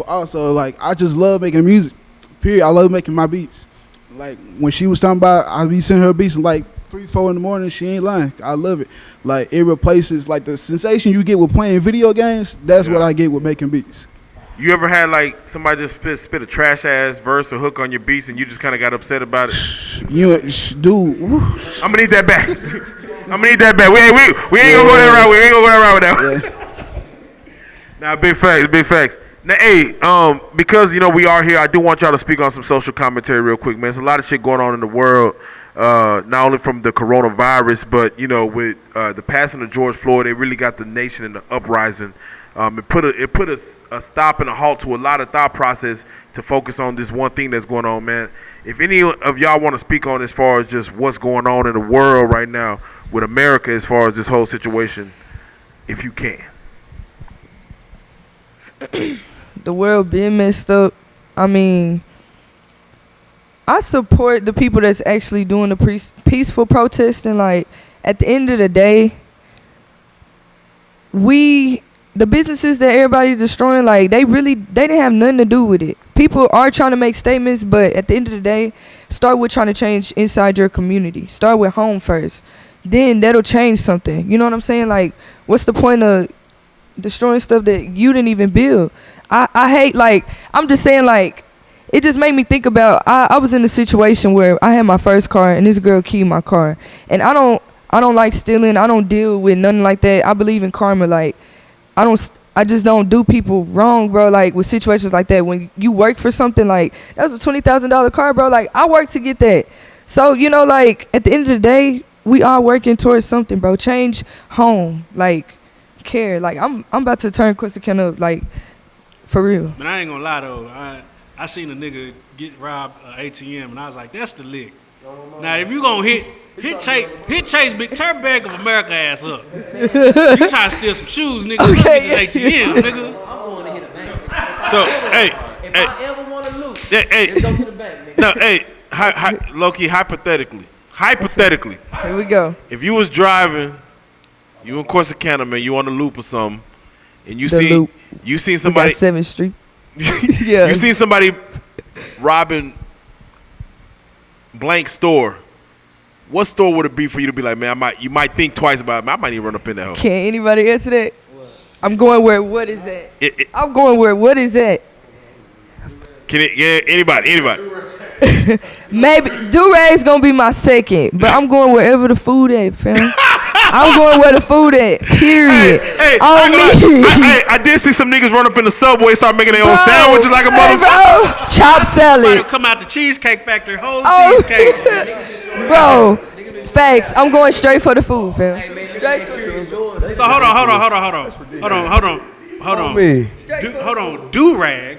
Also, like, I just love making music, period. I love making my beats. Like, when she was talking about I be sending her beats like 3-4 in the morning, she ain't lying. I love it. Like, it replaces, like, the sensation you get with playing video games. That's what I get with making beats. You ever had like somebody just spit a trash ass verse or hook on your beats and you just kind of got upset about it? Dude. Woo. I'm gonna need that back. I'm gonna need that back. We ain't gonna go that route. We ain't gonna go that route with that one. Nah, big facts. Now, hey, because we are here, I do want y'all to speak on some social commentary real quick, man. There's a lot of shit going on in the world, not only from the coronavirus, but with the passing of George Floyd, it really got the nation in the uprising. It put a stop and a halt to a lot of thought process to focus on this one thing that's going on, man. If any of y'all want to speak on as far as just what's going on in the world right now with America as far as this whole situation, if you can. The world being messed up. I mean, I support the people that's actually doing the peaceful protesting. Like, at the end of the day, the businesses that everybody's destroying, like, they didn't have nothing to do with it. People are trying to make statements, but at the end of the day, start with trying to change inside your community. Start with home first. Then that'll change something. You know what I'm saying? Like, what's the point of destroying stuff that you didn't even build? I hate, like, I'm just saying, like, it just made me think about, I was in a situation where I had my first car and this girl keyed my car. And I don't like stealing. I don't deal with nothing like that. I believe in karma. Like, I just don't do people wrong, bro. Like, with situations like that, when you work for something, like, that was a $20,000 car, bro. Like, I worked to get that. So, like, at the end of the day, we are working towards something, bro. Change home, like, care. Like, I'm about to turn Corsicana up, like, for real. But I ain't gonna lie though, I seen a nigga get robbed ATM and I was like, that's the lick. Now if you gonna hit Chase Big Turn Bank of America ass up. You trying to steal some shoes, nigga. Okay. ATM, nigga. I'm going to hit a bank. So, If I ever want to loot, let's go to the bank, nigga. No, hey, Lowkeey, hypothetically, Here we go. if you was driving, you in Corsicana, man, you on the loop or something, and you seen We somebody, got 7th Street. Yeah. you seen somebody robbing blank store. What store would it be for you to be like, man? You might think twice about it. Man, I might even run up in that hole. Can anybody answer that? I'm going where what is that? I'm going where what is that? Can it? Yeah, anybody. Maybe do-rag's gonna be my second, but I'm going wherever the food at, fam. I'm going where the food at. Period. I did see some niggas run up in the Subway, start making their own sandwiches like a motherfucker. Chop salad. Come out the Cheesecake Factory, whole Oh. cheesecake. Bro, facts. I'm going straight for the food, fam. Straight for the food. So hold on. Do-rag.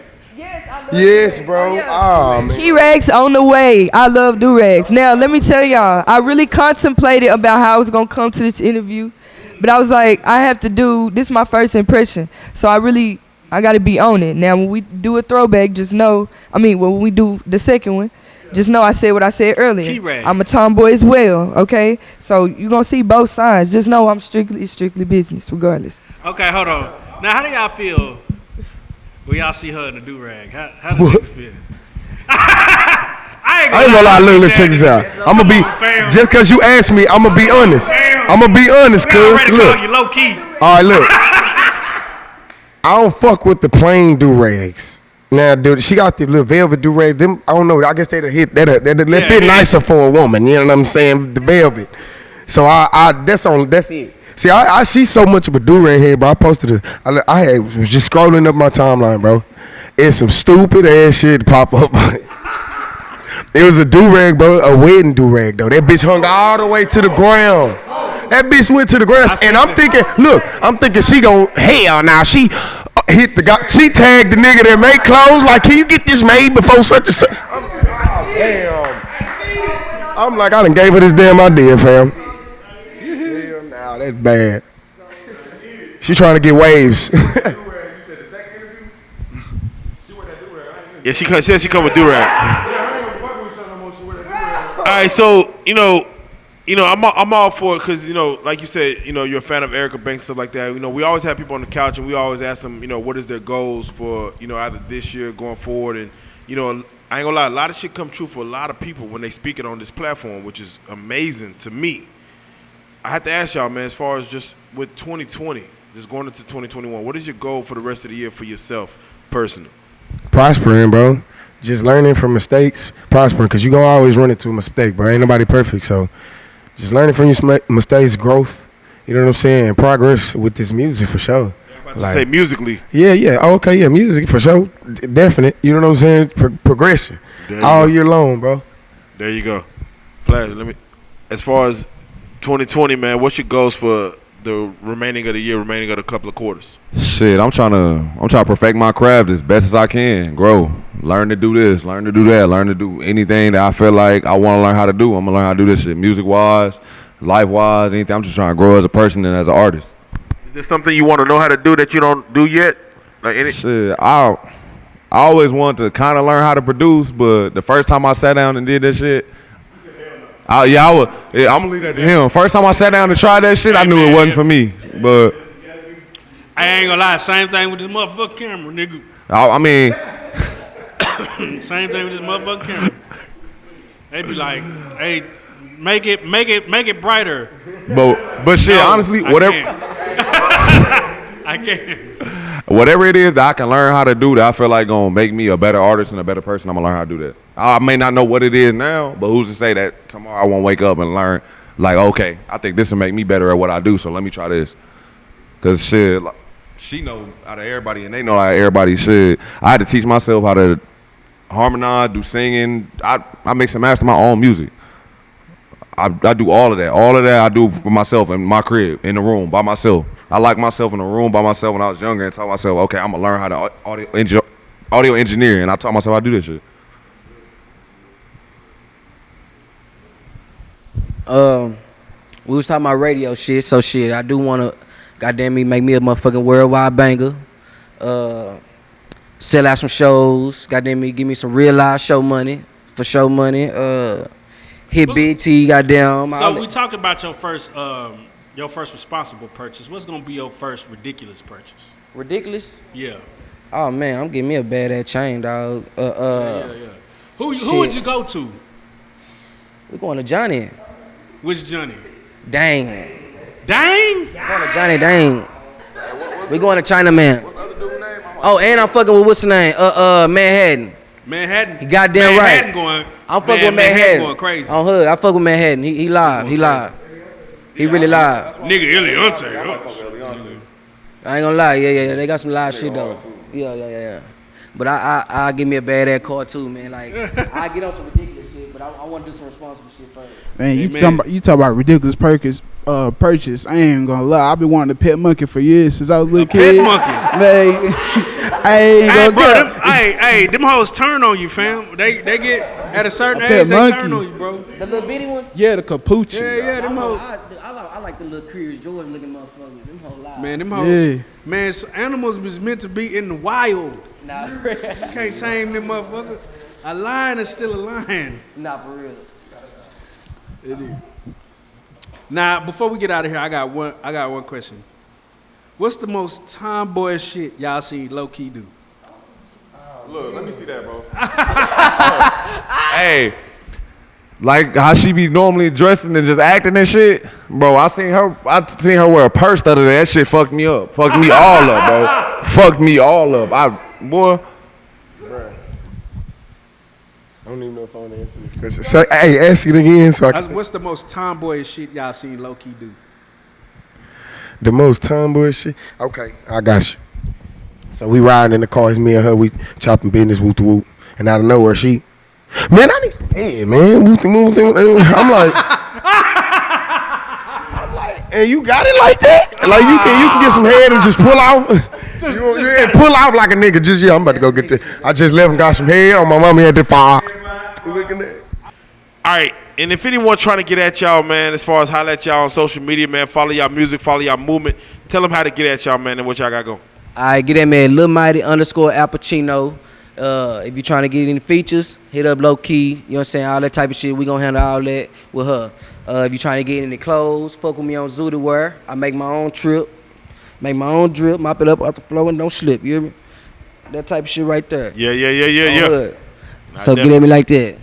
Yes, bro. Oh, man. Key-rags on the way. I love do-rags. Now, let me tell y'all, I really contemplated about how I was going to come to this interview, but I was like, this is my first impression, so I got to be on it. Now, when we do a throwback, when we do the second one, just know I said what I said earlier. Key-rag. I'm a tomboy as well, okay? So you're going to see both sides. Just know it's strictly business, regardless. Okay, hold on. Now, how do y'all feel when y'all see her in the do-rag? How does it feel? I ain't gonna lie. Look, check this out. I'm gonna be, just cause you asked me, I'm gonna be honest. Cuz, look. You Lowkeey. All right, look. I don't fuck with the plain do-rags. Now, dude, she got the little velvet do-rags. Them, I don't know. I guess they fit nicer for a woman. You know what I'm saying? The velvet. So that's it. See, she's so much of a do-rag head, bro. I posted it. I was just scrolling up my timeline, bro. And some stupid ass shit pop up. It was a do-rag, bro. A wedding do-rag, though. That bitch hung all the way to the ground. That bitch went to the ground. And I'm thinking she gon' hell now. She hit the guy. She tagged the nigga that make clothes. Like, can you get this made before such and such? Damn. I'm like, I done gave her this damn idea, fam. Hell, nah, that's bad. She trying to get waves. Yeah, she said she come with do-rags. All right, so I'm all for it because like you said, you're a fan of Erica Banks, stuff like that. We always have people on the couch and we always ask them, what is their goals for either this year going forward, and I ain't gonna lie, a lot of shit come true for a lot of people when they speak it on this platform, which is amazing to me. I have to ask y'all, man, as far as just with 2020, just going into 2021, what is your goal for the rest of the year for yourself personal? Prospering, bro. Just learning from mistakes, prospering, because you gonna always run into a mistake, bro. Ain't nobody perfect, so just learning from your mistakes, growth. You know what I'm saying? Progress with this music for sure. To say musically. Yeah. Oh, okay, yeah, music for sure. Definite. You know what I'm saying? Progression. All year long, bro. There you go. Flash, as far as 2020, man, what's your goals for the remaining of the year, remaining of the couple of quarters? Shit, I'm trying to perfect my craft as best as I can. Grow. Learn to do this, learn to do that, learn to do anything that I feel like I want to learn how to do. I'm gonna learn how to do this shit. Music wise, life wise, anything. I'm just trying to grow as a person and as an artist. Is there something you want to know how to do that you don't do yet? Like any shit, I always wanted to kind of learn how to produce, but the first time I sat down and did that shit, I'm gonna leave that to him. First time I sat down to try that shit, I knew it wasn't for me. But I ain't gonna lie, same thing with this motherfucking camera, nigga. I mean, same thing with this motherfucking camera. They be like, hey, make it brighter. But shit, no, honestly, whatever. I can't. Whatever it is that I can learn how to do that I feel like gonna make me a better artist and a better person, I'm gonna learn how to do that. I may not know what it is now, but who's to say that tomorrow I won't wake up and learn, like, okay, I think this will make me better at what I do, so let me try this. Cause shit, like, she know out of everybody and they know out of everybody shit. I had to teach myself how to harmonize, do singing. I mix and master my own music. I do all of that. All of that I do for myself in my crib, in the room, by myself. I like myself in the room by myself when I was younger and taught myself, okay, I'm going to learn how to audio engineer, and I taught myself how to do this shit. We was talking about radio shit, so shit, I do want to, goddamn me, make me a motherfucking worldwide banger. Sell out some shows, goddamn me, give me some Reallyfe show money, for show money. Hit Big T, goddamn. So we talked about your first responsible purchase. What's gonna be your first ridiculous purchase? Ridiculous? Yeah. Oh man, I'm getting me a badass chain, dog. Yeah. Who would you go to? We going to Johnny. Which Johnny? Dang. Dang? We going to Johnny Dang. We going to Chinaman. Oh, and I'm fucking with what's the name? Manhattan. Manhattan. He goddamn Manhattan right. going. I'm fucking with Manhattan. Going crazy. On hood, I fuck with Manhattan. He live. He live. He really live. Nigga, Untitled. I ain't gonna lie. Yeah. They got some live shit though. Yeah. But I give me a badass car too, man. Like I get on some ridiculous shit, but I want to do some responsible shit first. Man, you talk about ridiculous purchase. I ain't gonna lie. I've been wanting a pet monkey for years since I was a little kid. Pet monkey. Man, I ain't gonna Hey, them hoes turn on you, fam. They get at a certain age, they turn on you, bro. The little bitty ones. Yeah, the capuchin. Yeah, them hoes. I like the little Curious George looking motherfuckers. Them hoes live. Man, them hoes. Yeah. Man, animals was meant to be in the wild. Nah, You can't tame them motherfuckers. A lion is still a lion. Nah, for real. It is. Now, before we get out of here, I got one question. What's the most tomboy shit y'all see Lowkeey do? Look, let me see that, bro. Hey, like how she be normally dressing and just acting and shit, bro. I seen her wear a purse the other day. That shit fucked me up. Fucked me all up, bro. Fucked me all up. Boy. I don't even know if I want to answer this question. So, hey, ask it again. What's the most tomboy shit y'all seen Lowkeey do? The most tomboy shit? Okay, I got you. So we riding in the car, it's me and her, we chopping business, whoop to whoop. And out of nowhere, man, I need some head, man. Whoop to whoop. I'm like, and you got it like that? Like you can get some head and just pull out. Pull out like a nigga. I'm about to go get this. I just left and got some head on my mommy at the fire. Looking at. All right, and if anyone trying to get at y'all, man, as far as holler at y'all on social media, man, follow y'all music, follow y'all movement, tell them how to get at y'all, man, and what y'all got going. All right, get that man Lil Mighty _Appuccino. If you're trying to get any features, hit up Lowkeey. You know what I'm saying? All that type of shit. We gonna handle all that with her. If you're trying to get any clothes, fuck with me on Zoodoo Wear. I make my own trip, make my own drip, mop it up off the floor and don't slip. You hear me? That type of shit right there. Yeah. So get at me like that.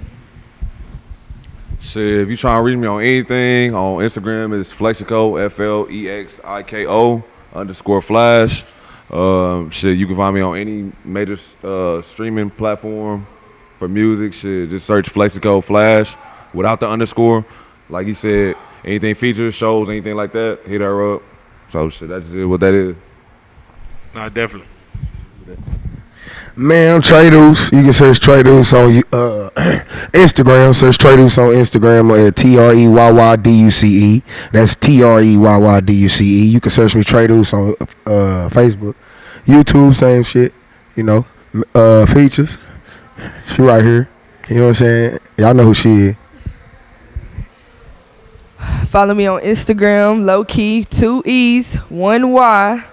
Shit, if you trying to reach me on anything, on Instagram it's Flexico, FLEXIKO _Flash. Shit, you can find me on any major streaming platform for music. Shit, just search Flexico Flash without the underscore. Like he said, anything features, shows, anything like that, hit her up. So shit, that's what that is. Nah, definitely. Man, I'm Trados. You can search Trados on Instagram. Search Trados on Instagram at TREYYDUCE. That's TREYYDUCE. You can search me Trados on Facebook. YouTube, same shit. You know, features. She right here. You know what I'm saying? Y'all know who she is. Follow me on Instagram, Lowkeey, 2 E's, 1 Y,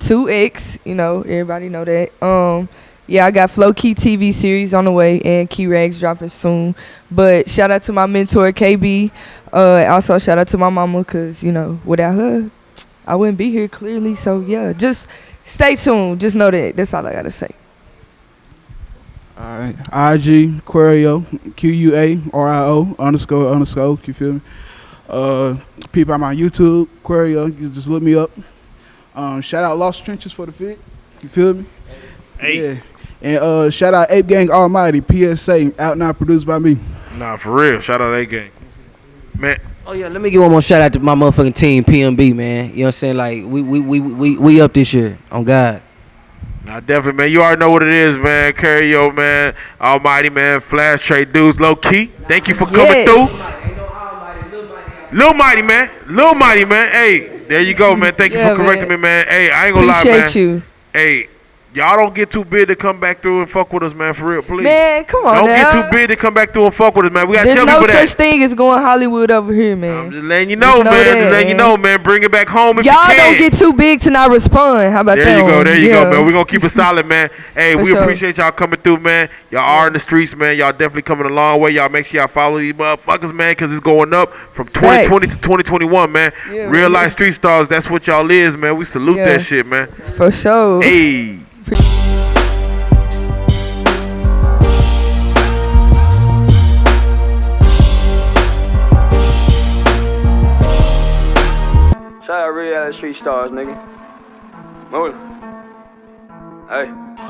2 X. You know, everybody know that. Yeah, I got Flow Key TV series on the way and Key Rags dropping soon. But shout out to my mentor, KB. Also, shout out to my mama, because, you know, without her, I wouldn't be here clearly. So, yeah, just stay tuned. Just know that. That's all I got to say. All right. IG, Querio, QUARIO__. You feel me? People on my YouTube, Querio. You just look me up. Shout out Lost Trenches for the fit. You feel me? Hey. Yeah. And shout out Ape Gang Almighty, PSA, out now produced by me. Nah, for real. Shout out Ape Gang. Man. Oh yeah, let me give one more shout out to my motherfucking team, PMB, man. You know what I'm saying? Like we up this year on God. Nah, definitely, man. You already know what it is, man. Curio, man. Almighty, man. Flash Trade Dudes, Lowkeey. Thank you for coming through. Lil Mighty, man. Lil Mighty, man. Hey, there you go, man. Thank you for correcting me, man. Hey, I ain't gonna lie, man. Appreciate you. Hey, y'all don't get too big to come back through and fuck with us, man, for real, please. Man, come on Don't now. get too big to come back through and fuck with us, man. We gotta There's tell no people that. such thing as going Hollywood over here, man. I'm just letting you know, Just know man. that, Just letting you man. know, man. Bring it back home if Y'all you can. don't get too big to not respond. How about that? There you go, one? there you Yeah. go, man. We're gonna keep it solid, man. Hey, For we sure. appreciate y'all coming through, man. Y'all are in the streets, man. Y'all definitely coming a long way. Y'all make sure y'all follow these motherfuckers, man, because it's going up from 2020 to 2021, man. Yeah, Real man. life street stars, that's what y'all is, man. We salute Yeah. that shit, man. For sure. Hey. Shout out Reallyfe Street Stars, nigga. Move. Hey.